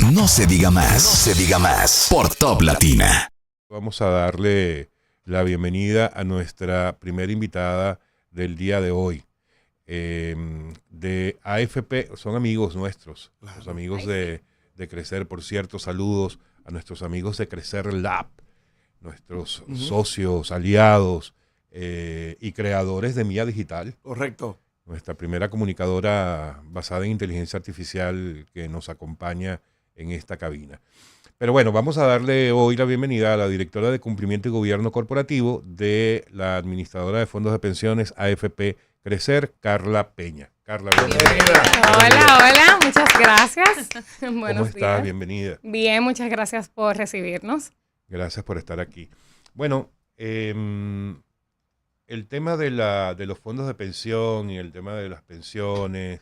No se diga más. No se diga más. Por Top Latina. Vamos a darle la bienvenida a nuestra primera invitada del día de hoy. De AFP, son amigos nuestros, claro. Los amigos de Crecer. Por cierto, saludos a nuestros amigos de Crecer Lab, nuestros socios, aliados y creadores de Mía Digital. Correcto. Nuestra primera comunicadora basada en inteligencia artificial que nos acompaña en esta cabina. Pero bueno, vamos a darle hoy la bienvenida a la directora de Cumplimiento y Gobierno Corporativo de la administradora de fondos de pensiones AFP Crecer, Carla Peña. Carla, bienvenida. Hola, muchas gracias. ¿Cómo estás? Bienvenida. Bien, muchas gracias por recibirnos. Gracias por estar aquí. Bueno, el tema de los fondos de pensión y el tema de las pensiones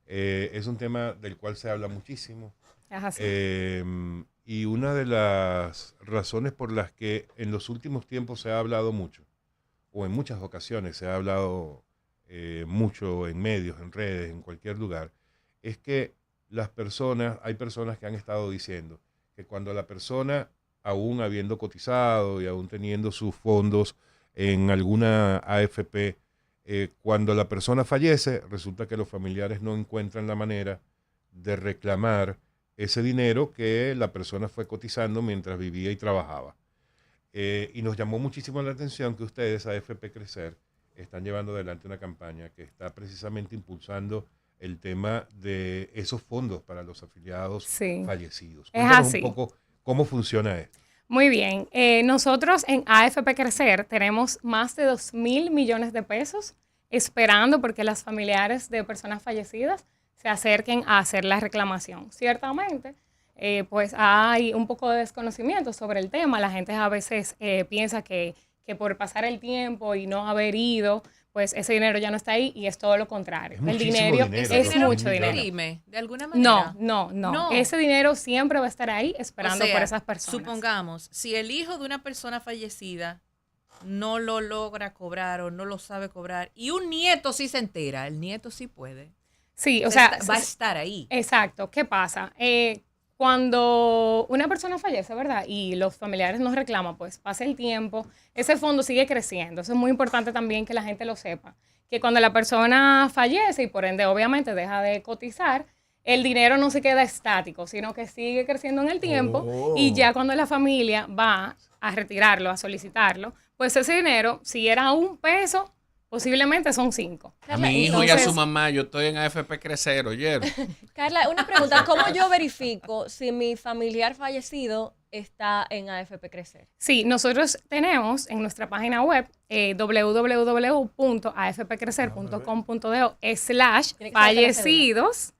es un tema del cual se habla muchísimo. Es así. Y una de las razones por las que en los últimos tiempos se ha hablado mucho, o en muchas ocasiones se ha hablado mucho en medios, en redes, en cualquier lugar, es que hay personas que han estado diciendo que cuando la persona, aún habiendo cotizado y aún teniendo sus fondos en alguna AFP, cuando la persona fallece, resulta que los familiares no encuentran la manera de reclamar ese dinero que la persona fue cotizando mientras vivía y trabajaba. Y nos llamó muchísimo la atención que ustedes, AFP Crecer, están llevando adelante una campaña que está precisamente impulsando el tema de esos fondos para los afiliados fallecidos. Cuéntanos un poco cómo funciona esto. Muy bien. Nosotros en AFP Crecer tenemos más de 2.000 millones de pesos esperando porque las familiares de personas fallecidas se acerquen a hacer la reclamación. Ciertamente, pues hay un poco de desconocimiento sobre el tema. La gente a veces piensa que por pasar el tiempo y no haber ido, pues ese dinero ya no está ahí y es todo lo contrario. El dinero es mucho dinero. ¿De alguna manera? No. Ese dinero siempre va a estar ahí esperando por esas personas. Supongamos, si el hijo de una persona fallecida no lo logra cobrar o no lo sabe cobrar y un nieto sí se entera, el nieto sí puede. Sí, o sea, va a estar ahí. Exacto. ¿Qué pasa? Cuando una persona fallece, ¿verdad? Y los familiares nos reclaman, pues pasa el tiempo, ese fondo sigue creciendo. Eso es muy importante también que la gente lo sepa. Que cuando la persona fallece y por ende obviamente deja de cotizar, el dinero no se queda estático, sino que sigue creciendo en el tiempo y ya cuando la familia va a retirarlo, a solicitarlo, pues ese dinero, si era $1, posiblemente son 5. A mi hijo y a su mamá, yo estoy en AFP Crecer, ¿oyeron? Carla, una pregunta, ¿cómo yo verifico si mi familiar fallecido está en AFP Crecer? Sí, nosotros tenemos en nuestra página web www.afpcrecer.com.do/fallecidos.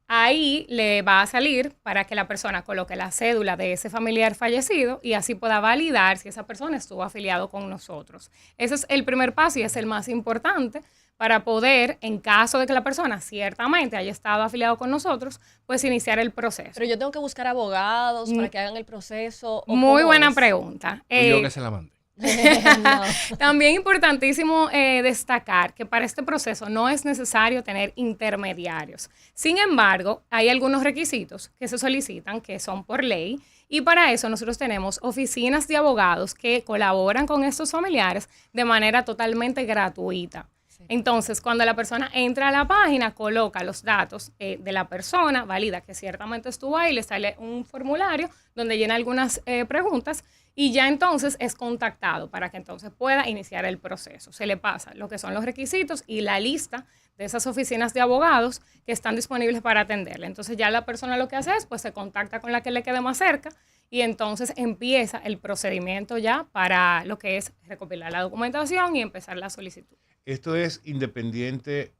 Ahí le va a salir para que la persona coloque la cédula de ese familiar fallecido y así pueda validar si esa persona estuvo afiliado con nosotros. Ese es el primer paso y es el más importante para poder, en caso de que la persona ciertamente haya estado afiliado con nosotros, pues iniciar el proceso. Pero yo tengo que buscar abogados para que hagan el proceso. Muy buena pregunta. Yo que se la mande. No. También importantísimo destacar que para este proceso no es necesario tener intermediarios. Sin embargo, hay algunos requisitos que se solicitan que son por ley y para eso nosotros tenemos oficinas de abogados que colaboran con estos familiares de manera totalmente gratuita. Entonces, cuando la persona entra a la página, coloca los datos de la persona, valida que ciertamente estuvo ahí, le sale un formulario donde llena algunas preguntas y ya entonces es contactado para que entonces pueda iniciar el proceso. Se le pasa lo que son los requisitos y la lista de esas oficinas de abogados que están disponibles para atenderle. Entonces ya la persona lo que hace es, pues se contacta con la que le quede más cerca y entonces empieza el procedimiento ya para lo que es recopilar la documentación y empezar la solicitud. Esto es independientemente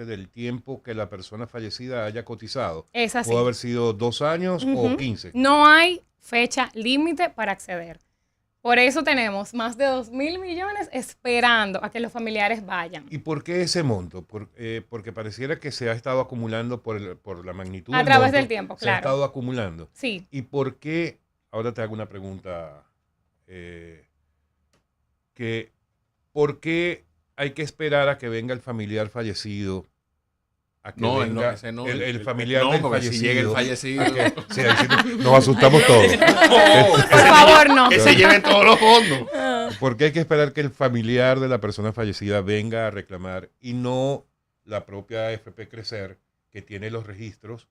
del tiempo que la persona fallecida haya cotizado. Es así. Puede haber sido 2 años o 15. No hay fecha límite para acceder. Por eso tenemos más de 2.000 millones esperando a que los familiares vayan. ¿Y por qué ese monto? Porque pareciera que se ha estado acumulando por la magnitud a través del tiempo, claro. Se ha estado acumulando. Sí. ¿Y por qué? Ahora te hago una pregunta. ¿Por qué hay que esperar a que venga el familiar fallecido a que No, venga ese no. el familiar no, del porque fallecido. si llega el fallecido. Sí, ahí sí nos asustamos todos. Por favor, no. Que se lleve todos los fondos. Porque hay que esperar que el familiar de la persona fallecida venga a reclamar y no la propia AFP Crecer, que tiene los registros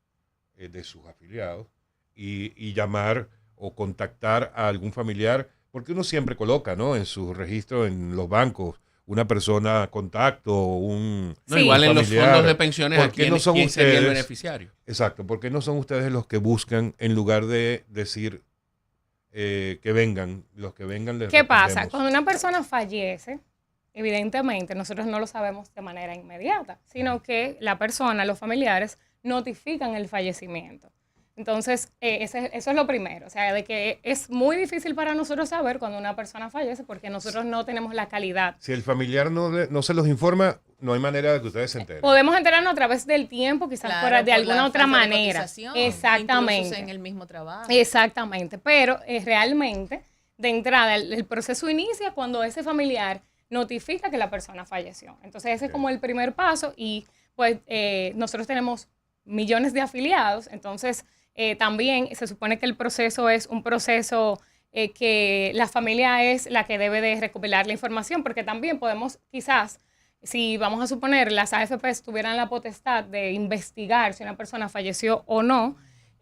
de sus afiliados, y llamar o contactar a algún familiar, porque uno siempre coloca, ¿no?, en su registro en los bancos una persona contacto, un No, Sí. igual en los familiar. fondos de pensiones, ¿Por ¿a qué quién, no son quién sería el ustedes? beneficiario? Exacto, porque no son ustedes los que buscan en lugar de decir que vengan, los que vengan les ¿Qué pasa? respondemos. Cuando una persona fallece, evidentemente nosotros no lo sabemos de manera inmediata, sino que la persona, los familiares, notifican el fallecimiento. Entonces, eso es lo primero, o sea, de que es muy difícil para nosotros saber cuando una persona fallece porque nosotros no tenemos la calidad. Si el familiar no se los informa, no hay manera de que ustedes se enteren. Podemos enterarnos a través del tiempo, quizás Claro, de por alguna la otra falta de manera. cotización, Exactamente. incluso en el mismo trabajo. Exactamente, pero realmente, de entrada, el proceso inicia cuando ese familiar notifica que la persona falleció. Entonces, ese es como el primer paso y pues nosotros tenemos millones de afiliados, entonces también se supone que el proceso es un proceso que la familia es la que debe de recopilar la información, porque también podemos quizás, si vamos a suponer las AFPs tuvieran la potestad de investigar si una persona falleció o no,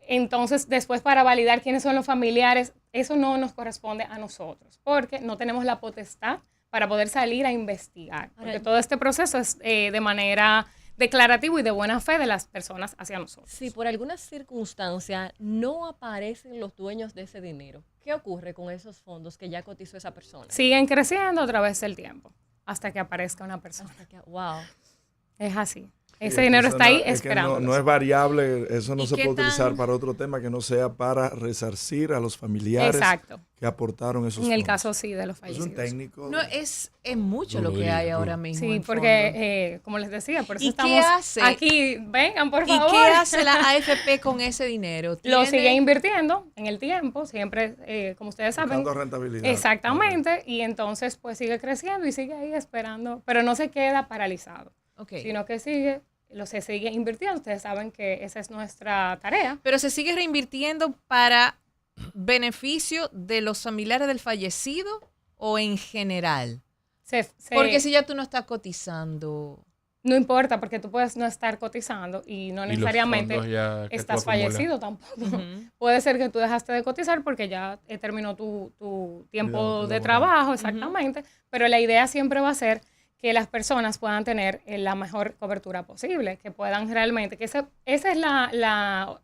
entonces después para validar quiénes son los familiares, eso no nos corresponde a nosotros, porque no tenemos la potestad para poder salir a investigar, porque todo este proceso es de manera declarativo y de buena fe de las personas hacia nosotros. Si por alguna circunstancia no aparecen los dueños de ese dinero, ¿qué ocurre con esos fondos que ya cotizó esa persona? Siguen creciendo a través del tiempo hasta que aparezca una persona. Wow. Es así. Sí, Ese dinero eso está ahí es que esperando. no es variable, eso no ¿Y se qué puede utilizar tan- para otro tema que no sea para resarcir a los familiares Exacto. que aportaron esos En el fondos. caso sí de los Es fallecidos. un técnico. No, es mucho Duro, lo que duro, hay duro. ahora mismo. Sí, en porque fondos. como les decía, por eso ¿Y qué estamos hace? aquí. Vengan, por ¿Y favor. qué hace la AFP con ese dinero? Lo ¿Tiene- sigue invirtiendo en el tiempo, siempre, como ustedes saben. Buscando rentabilidad. Exactamente, y entonces pues sigue creciendo y sigue ahí esperando, pero no se queda paralizado, Ok. sino que se sigue invirtiendo. Ustedes saben que esa es nuestra tarea. Pero se sigue reinvirtiendo para beneficio de los familiares del fallecido o en general. Porque si ya tú no estás cotizando. No importa, porque tú puedes no estar cotizando y no Y los necesariamente fondos ya que tú estás acumulas. fallecido tampoco. Ujú. Puede ser que tú dejaste de cotizar porque ya terminó tu tiempo Vida de laboral. trabajo, exactamente, pero la idea siempre va a ser que las personas puedan tener la mejor cobertura posible, que puedan realmente, que esa es la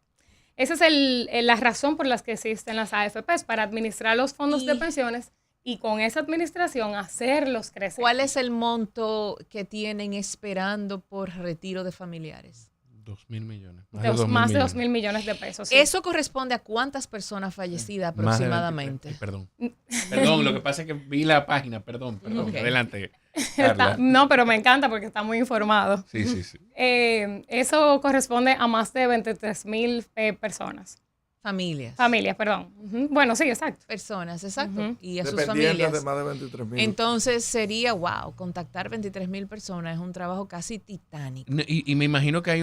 razón por la que existen las AFPs, para administrar los fondos de Y- pensiones y con esa administración hacerlos crecer. ¿Cuál es el monto que tienen esperando por retiro de familiares? 2.000 millones. Más de 2.000 millones de pesos. sí. ¿Eso corresponde a cuántas personas fallecidas Más de 20, aproximadamente? perdón. Perdón, lo que pasa es que vi la página, perdón. Ok. Adelante, Está- Carla. no, pero me encanta porque está muy informado. Sí, sí, sí. Eso corresponde a más de 23.000 personas. Familias. Familias, perdón. Ujú. Bueno, sí, exacto. Personas, exacto. Ujú. Y a sus Dependientes de familias. más de 23.000. Entonces sería, wow, contactar 23.000 personas es un trabajo casi titánico. Y me imagino que hay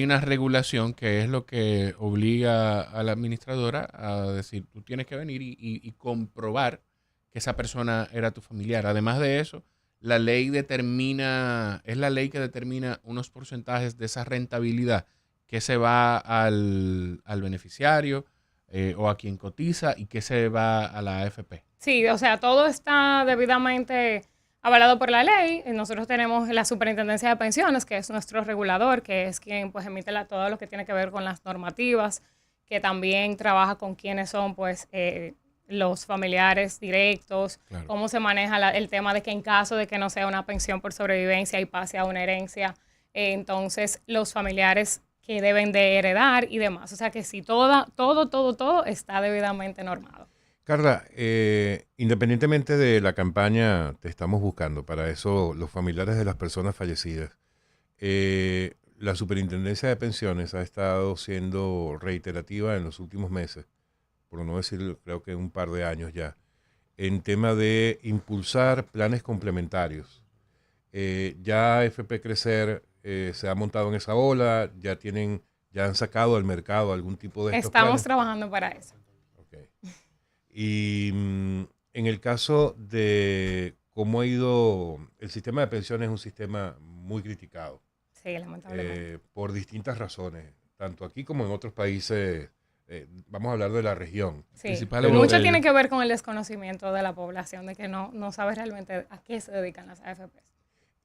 una regulación que es lo que obliga a la administradora a decir, tú tienes que venir y comprobar que esa persona era tu familiar. Además de eso, es la ley que determina unos porcentajes de esa rentabilidad que se va al beneficiario o a quien cotiza y que se va a la AFP. Sí, o sea, todo está debidamente avalado por la ley. Nosotros tenemos la Superintendencia de Pensiones, que es nuestro regulador, que es quien pues emite todo lo que tiene que ver con las normativas, que también trabaja con quienes son pues los familiares directos, Claro. cómo se maneja el tema de que en caso de que no sea una pensión por sobrevivencia y pase a una herencia, entonces los familiares que deben de heredar y demás. O sea que sí, todo está debidamente normado. Carla, independientemente de la campaña, te estamos buscando para eso los familiares de las personas fallecidas. La Superintendencia de Pensiones ha estado siendo reiterativa en los últimos meses, por no decir, creo que un par de años ya, en tema de impulsar planes complementarios. Ya FP Crecer se ha montado en esa ola, ya han sacado al mercado algún tipo de estos Estamos planes? trabajando para eso. Okay. Y en el caso de cómo ha ido, el sistema de pensiones es un sistema muy criticado. Sí, lamentablemente. Por distintas razones, tanto aquí como en otros países. Vamos a hablar de la región. Sí. Mucho tiene que ver con el desconocimiento de la población, de que no sabe realmente a qué se dedican las AFPs.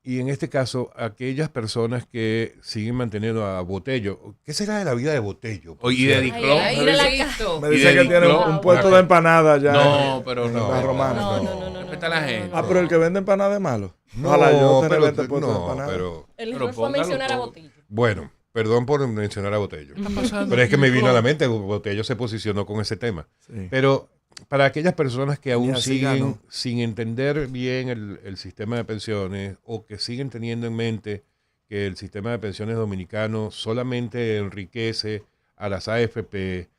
Y en este caso, aquellas personas que siguen manteniendo a Botello, ¿qué será de la vida de Botello? Y de Diclón. Me dice que tiene un puesto de empanada ya. No, pero no. La romana. No. Respeta a la gente. Ah, pero el que vende empanada es malo. No, Ojalá yo pero, puesto de empanada. El error fue mencionar a Botello. Bueno, perdón por mencionar a Botello. ¿Qué está pasando? Pero es que me vino a la mente, Botello se posicionó con ese tema. Sí. Pero para aquellas personas que aún así siguen ganó. sin entender bien el sistema de pensiones o que siguen teniendo en mente que el sistema de pensiones dominicano solamente enriquece a las AFP,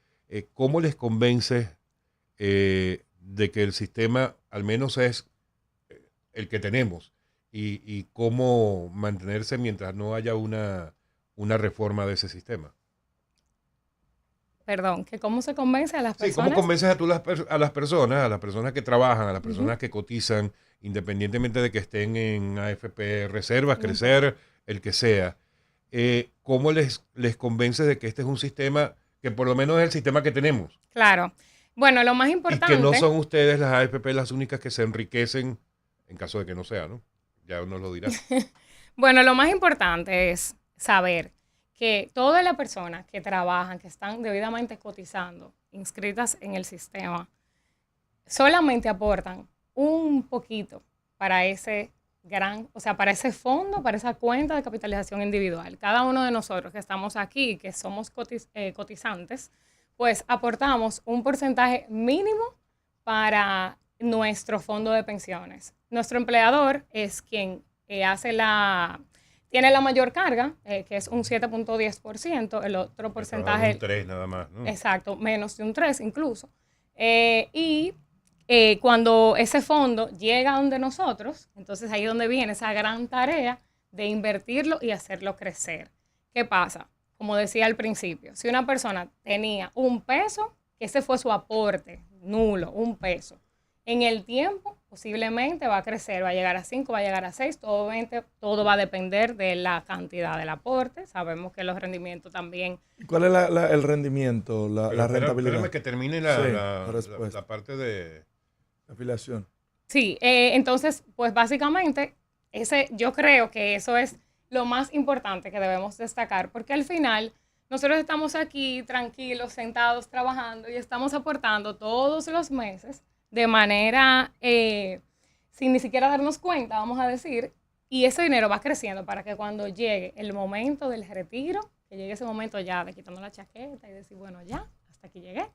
¿cómo les convences de que el sistema al menos es el que tenemos y cómo mantenerse mientras no haya una reforma de ese sistema? Perdón, que cómo se convence a las Sí, personas. ¿cómo convences a las personas que trabajan, a las personas que cotizan, independientemente de que estén en AFP Reservas, Crecer, el que sea? ¿Cómo les convences de que este es un sistema que por lo menos es el sistema que tenemos? Claro. Bueno, lo más importante... Y que no son ustedes las AFP las únicas que se enriquecen, en caso de que no sea, ¿no? Ya uno lo dirá. Bueno, lo más importante es saber que todas las personas que trabajan, que están debidamente cotizando, inscritas en el sistema, solamente aportan un poquito para ese para ese fondo, para esa cuenta de capitalización individual. Cada uno de nosotros que estamos aquí, que somos cotizantes, pues aportamos un porcentaje mínimo para nuestro fondo de pensiones. Nuestro empleador es quien tiene la mayor carga, que es un 7.10%, el otro porcentaje... Un 3 nada más, ¿no? Exacto, menos de un 3 incluso. Cuando ese fondo llega donde nosotros, entonces ahí es donde viene esa gran tarea de invertirlo y hacerlo crecer. ¿Qué pasa? Como decía al principio, si una persona tenía un peso, ese fue su aporte, nulo, un peso. En el tiempo, posiblemente va a crecer, va a llegar a 5, va a llegar a 6, todo va a depender de la cantidad del aporte. Sabemos que los rendimientos también... ¿Cuál es el rendimiento, la rentabilidad? Espérame que termine la parte de... afiliación. Sí, entonces, pues básicamente, yo creo que eso es lo más importante que debemos destacar, porque al final nosotros estamos aquí tranquilos, sentados, trabajando y estamos aportando todos los meses de manera sin ni siquiera darnos cuenta, vamos a decir, y ese dinero va creciendo para que cuando llegue el momento del retiro, que llegue ese momento ya de quitarnos la chaqueta y decir, bueno, ya, hasta aquí llegué.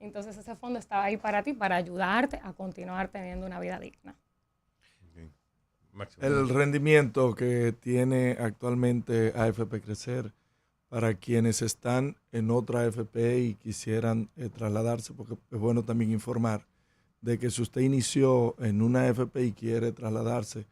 Entonces ese fondo está ahí para ti, para ayudarte a continuar teniendo una vida digna. El rendimiento que tiene actualmente AFP Crecer para quienes están en otra AFP y quisieran trasladarse, porque es bueno también informar de que si usted inició en una AFP y quiere trasladarse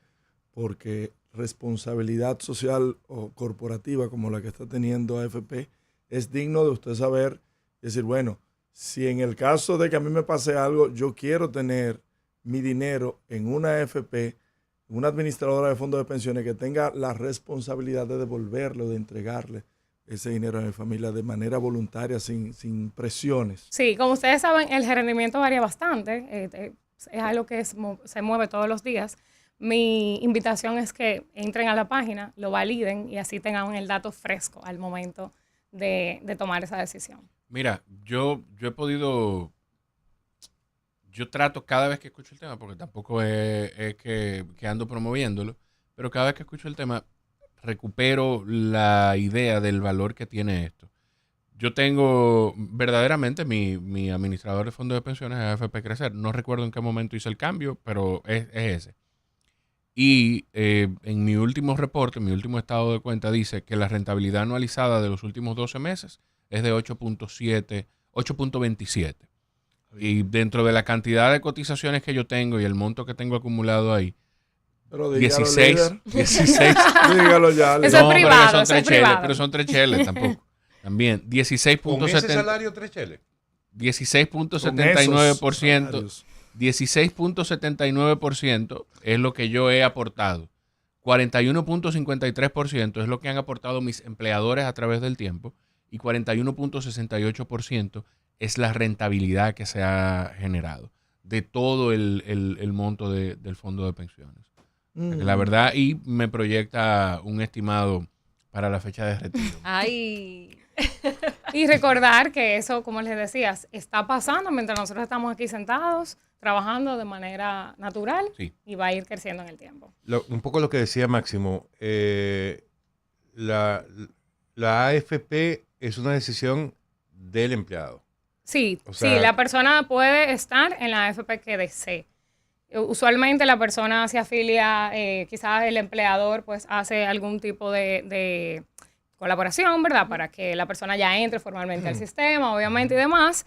porque responsabilidad social o corporativa como la que está teniendo AFP, es digno de usted saber, decir, bueno, si en el caso de que a mí me pase algo, yo quiero tener mi dinero en una AFP, una administradora de fondos de pensiones que tenga la responsabilidad de devolverlo, de entregarle ese dinero a mi familia de manera voluntaria, sin presiones. Sí, como ustedes saben, el rendimiento varía bastante. Es algo que se mueve todos los días. Mi invitación es que entren a la página, lo validen y así tengan el dato fresco al momento de tomar esa decisión. Mira, yo trato cada vez que escucho el tema, porque tampoco es que ando promoviéndolo, pero cada vez que escucho el tema recupero la idea del valor que tiene esto. Yo tengo verdaderamente mi administrador de fondos de pensiones es AFP Crecer. No recuerdo en qué momento hice el cambio, pero es ese. Y en mi último reporte, mi último estado de cuenta dice que la rentabilidad anualizada de los últimos 12 meses es de 8.27. Y dentro de la cantidad de cotizaciones que yo tengo y el monto que tengo acumulado ahí, Pero 16. Dígalo ya. Eso es privado, son 3 cheles, pero son 3 cheles tampoco. También, ¿Con ese 16.70. salario 3 cheles? 16.79%. 16.79% es lo que yo he aportado. 41.53% es lo que han aportado mis empleadores a través del tiempo. Y 41.68% es la rentabilidad que se ha generado de todo el monto del fondo de pensiones. La verdad, y me proyecta un estimado para la fecha de retiro. Ay. Y recordar que eso, como les decías, está pasando mientras nosotros estamos aquí sentados, trabajando de manera natural, Sí. y va a ir creciendo en el tiempo. Un poco lo que decía Máximo, la AFP es una decisión del empleado. Sí, O sea, sí, la persona puede estar en la AFP que desee. Usualmente la persona se afilia, quizás el empleador pues hace algún tipo de colaboración, ¿verdad? Para que la persona ya entre formalmente al sistema, obviamente, y demás.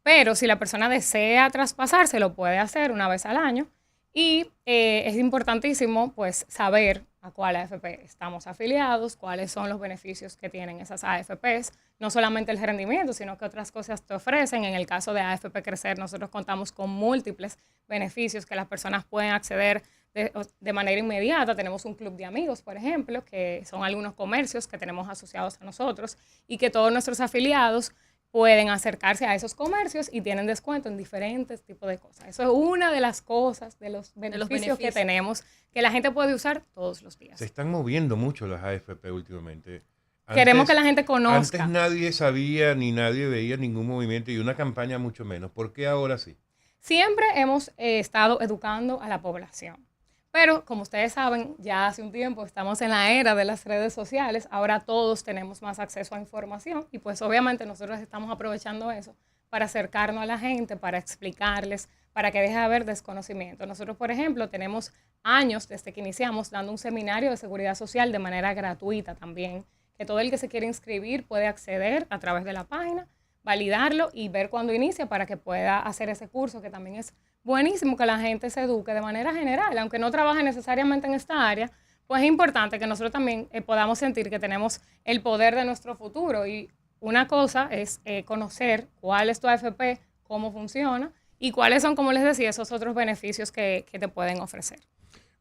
Pero si la persona desea traspasarse, lo puede hacer una vez al año. Y es importantísimo pues saber a cuál AFP estamos afiliados, cuáles son los beneficios que tienen esas AFPs, no solamente el rendimiento, sino que otras cosas te ofrecen. En el caso de AFP Crecer, nosotros contamos con múltiples beneficios que las personas pueden acceder de manera inmediata. Tenemos un club de amigos, por ejemplo, que son algunos comercios que tenemos asociados a nosotros y que todos nuestros afiliados pueden acercarse a esos comercios y tienen descuento en diferentes tipos de cosas. Eso es una de las cosas, de los beneficios que tenemos, que la gente puede usar todos los días. Se están moviendo mucho las AFP últimamente. Queremos que la gente conozca. Antes nadie sabía ni nadie veía ningún movimiento y una campaña mucho menos. ¿Por qué ahora sí? Siempre hemos estado educando a la población. Pero, como ustedes saben, ya hace un tiempo estamos en la era de las redes sociales. Ahora todos tenemos más acceso a información y pues obviamente nosotros estamos aprovechando eso para acercarnos a la gente, para explicarles, para que deje de haber desconocimiento. Nosotros, por ejemplo, tenemos años desde que iniciamos dando un seminario de seguridad social de manera gratuita también, que todo el que se quiere inscribir puede acceder a través de la página, validarlo y ver cuándo inicia para que pueda hacer ese curso, que también es buenísimo que la gente se eduque de manera general, aunque no trabaje necesariamente en esta área, pues es importante que nosotros también podamos sentir que tenemos el poder de nuestro futuro. Y una cosa es conocer cuál es tu AFP, cómo funciona y cuáles son, como les decía, esos otros beneficios que te pueden ofrecer.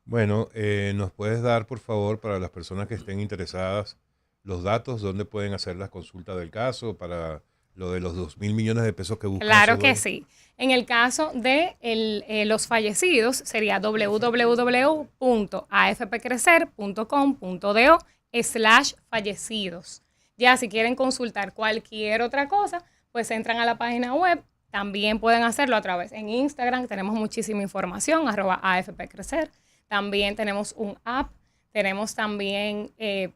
Bueno, ¿nos puedes dar, por favor, para las personas que estén interesadas, los datos, dónde pueden hacer las consultas del caso para lo de los 2.000 millones de pesos que buscan? Claro que sí. En el caso de los fallecidos, sería www.afpcrecer.com.do/fallecidos. Ya si quieren consultar cualquier otra cosa, pues entran a la página web. También pueden hacerlo a través en Instagram. Tenemos muchísima información, @AFPCrecer. También tenemos un app. Tenemos también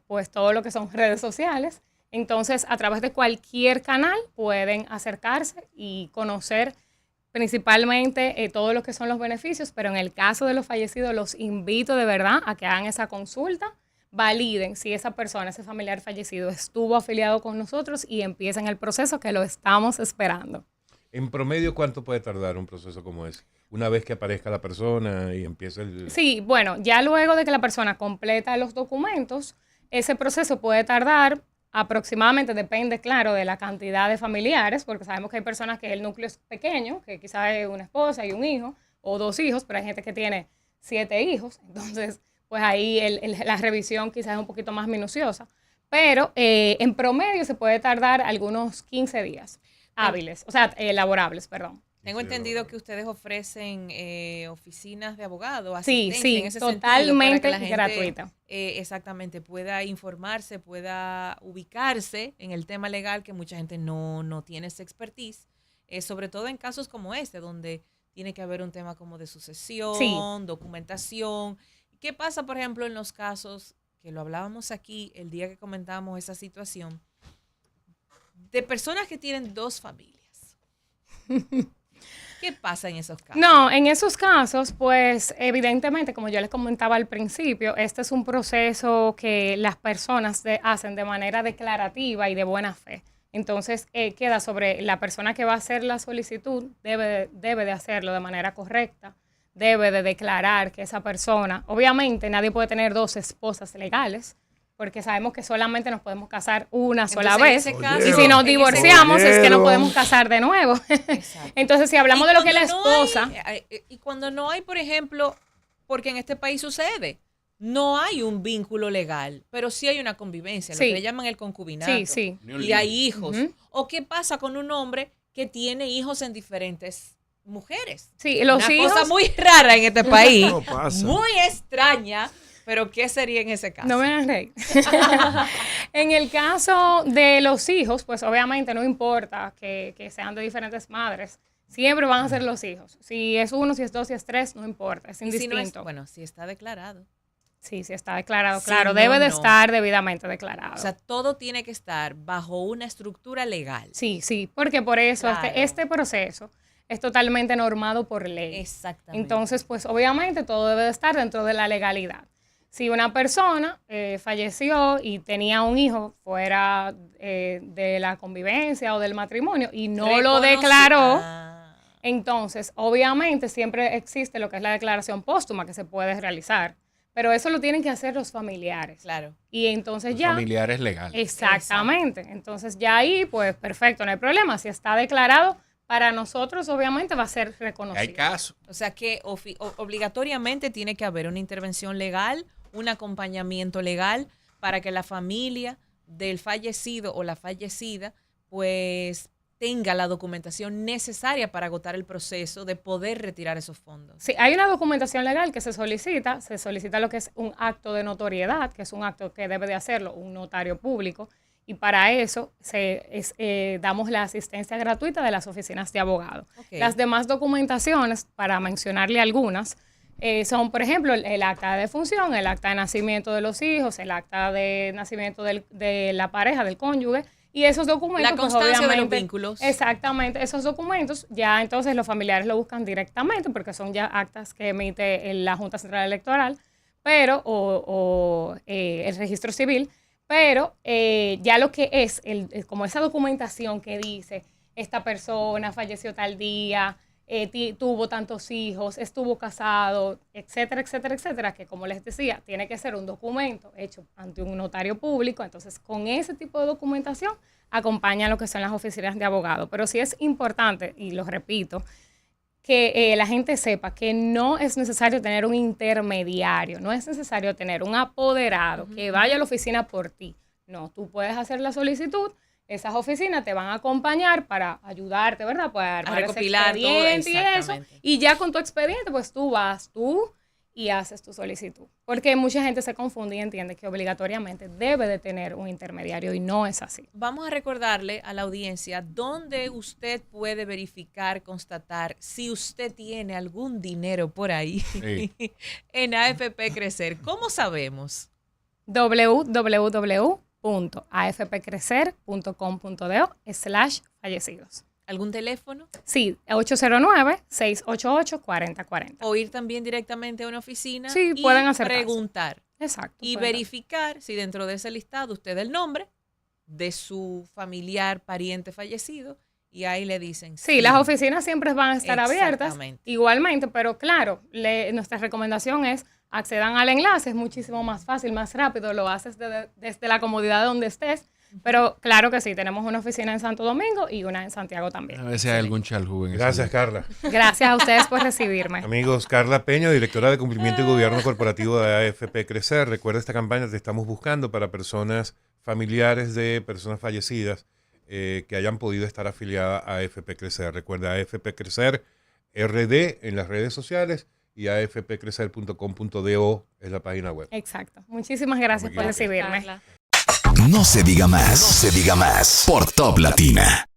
pues todo lo que son redes sociales. Entonces, a través de cualquier canal pueden acercarse y conocer principalmente todo lo que son los beneficios, pero en el caso de los fallecidos los invito de verdad a que hagan esa consulta, validen si esa persona, ese familiar fallecido estuvo afiliado con nosotros y empiecen el proceso que lo estamos esperando. En promedio, ¿cuánto puede tardar un proceso como ese? Una vez que aparezca la persona y empieza el... Sí, bueno, ya luego de que la persona completa los documentos, ese proceso puede tardar aproximadamente, depende, claro, de la cantidad de familiares, porque sabemos que hay personas que el núcleo es pequeño, que quizás es una esposa y un hijo, o 2 hijos, pero hay gente que tiene 7 hijos, entonces, pues ahí la revisión quizás es un poquito más minuciosa, pero en promedio se puede tardar algunos 15 días hábiles, o sea, laborables, perdón. Tengo entendido que ustedes ofrecen oficinas de abogados. Sí, en ese totalmente sentido, para que la gente, gratuita. Exactamente, pueda informarse, pueda ubicarse en el tema legal, que mucha gente no tiene esa expertise, sobre todo en casos como este, donde tiene que haber un tema como de sucesión, documentación. ¿Qué pasa, por ejemplo, en los casos, que lo hablábamos aquí el día que comentábamos esa situación, de personas que tienen 2 familias? ¿Qué pasa en esos casos? No, en esos casos, pues evidentemente, como yo les comentaba al principio, este es un proceso que las personas hacen de manera declarativa y de buena fe. Entonces, queda sobre la persona que va a hacer la solicitud, debe de hacerlo de manera correcta, debe de declarar que esa persona, obviamente nadie puede tener 2 esposas legales, porque sabemos que solamente nos podemos casar una sola Entonces, vez. en ese caso, Y si nos divorciamos es que no Oyeron. podemos casar de nuevo. Exacto. Entonces, si hablamos Y de lo que es la cuando no esposa, y cuando no hay, por ejemplo, porque en este país sucede, no hay un vínculo legal, pero sí hay una convivencia, lo Sí. que le llaman el concubinato. sí, sí. Y hay hijos. Ujú. ¿O qué pasa con un hombre que tiene hijos en diferentes mujeres? Sí, los Una hijos... cosa muy rara en este país, No pasa. muy extraña, pero ¿qué sería en ese caso? No me hagan reír. En el caso de los hijos, pues obviamente no importa que sean de diferentes madres. Siempre van a ser los hijos. Si es 1, si es 2, si es 3, no importa. Es Y si no es- indistinto. bueno, si está declarado. Sí, sí está declarado. Si Claro, no, debe de no. estar debidamente declarado. O sea, todo tiene que estar bajo una estructura legal. sí, sí, porque por eso Claro. este proceso es totalmente normado por ley. Exactamente. Entonces, pues obviamente todo debe de estar dentro de la legalidad. Si una persona falleció y tenía un hijo fuera de la convivencia o del matrimonio y no lo Reconoce- declaró, Ah. entonces obviamente siempre existe lo que es la declaración póstuma que se puede realizar, pero eso lo tienen que hacer los familiares. Claro. Y entonces Los ya... familiares legales. Exactamente. Entonces ya ahí, pues perfecto, no hay problema. Si está declarado, para nosotros obviamente va a ser reconocido. Hay casos. O sea que obligatoriamente tiene que haber una intervención legal, un acompañamiento legal para que la familia del fallecido o la fallecida pues tenga la documentación necesaria para agotar el proceso de poder retirar esos fondos. Sí, hay una documentación legal que se solicita lo que es un acto de notoriedad, que es un acto que debe de hacerlo un notario público, y para eso damos la asistencia gratuita de las oficinas de abogado. Ok. Las demás documentaciones, para mencionarle algunas, son, por ejemplo, el acta de defunción, el acta de nacimiento de los hijos, el acta de nacimiento de la pareja, del cónyuge, y esos documentos, La pues, constancia de los obviamente, vínculos. Exactamente, esos documentos ya entonces los familiares lo buscan directamente porque son ya actas que emite la Junta Central Electoral, pero el registro civil, pero ya lo que es como esa documentación que dice esta persona falleció tal día, tuvo tantos hijos, estuvo casado, etcétera, etcétera, etcétera, que como les decía, tiene que ser un documento hecho ante un notario público. Entonces, con ese tipo de documentación acompañan lo que son las oficinas de abogado. Pero sí es importante, y lo repito, que la gente sepa que no es necesario tener un intermediario, no es necesario tener un apoderado que vaya a la oficina por ti. No, tú puedes hacer la solicitud, esas oficinas te van a acompañar para ayudarte, ¿verdad? Para armar ese recopilar todo, expediente y eso. exactamente. Y ya con tu expediente, pues tú vas y haces tu solicitud. Porque mucha gente se confunde y entiende que obligatoriamente debe de tener un intermediario y no es así. Vamos a recordarle a la audiencia dónde usted puede verificar, constatar si usted tiene algún dinero por ahí Sí. en AFP Crecer. ¿Cómo sabemos? www.afpcrecer.com.do/fallecidos. ¿Algún teléfono? Sí, 809-688-4040. O ir también directamente a una oficina Sí, y pueden acercarse. preguntar Exacto. y pueden- verificar si dentro de ese listado usted el nombre de su familiar, pariente fallecido, y ahí le dicen Sí, las oficinas siempre van a estar abiertas Exactamente. igualmente, pero claro, nuestra recomendación es accedan al enlace, es muchísimo más fácil, más rápido, lo haces desde la comodidad de donde estés, pero claro que sí, tenemos una oficina en Santo Domingo y una en Santiago A también. ver si hay algún chaljú en ese Gracias, lugar. Carla. Gracias a ustedes por recibirme. Amigos, Carla Peña, directora de Cumplimiento y Gobierno Corporativo de AFP Crecer. Recuerda esta campaña, te estamos buscando para personas familiares de personas fallecidas que hayan podido estar afiliadas a AFP Crecer. Recuerda AFP Crecer RD en las redes sociales y afpcrecer.com.do es la página web. Exacto. Muchísimas gracias por equivoqué. recibirme. Carla. No se diga más. No se diga más. Por Top Latina.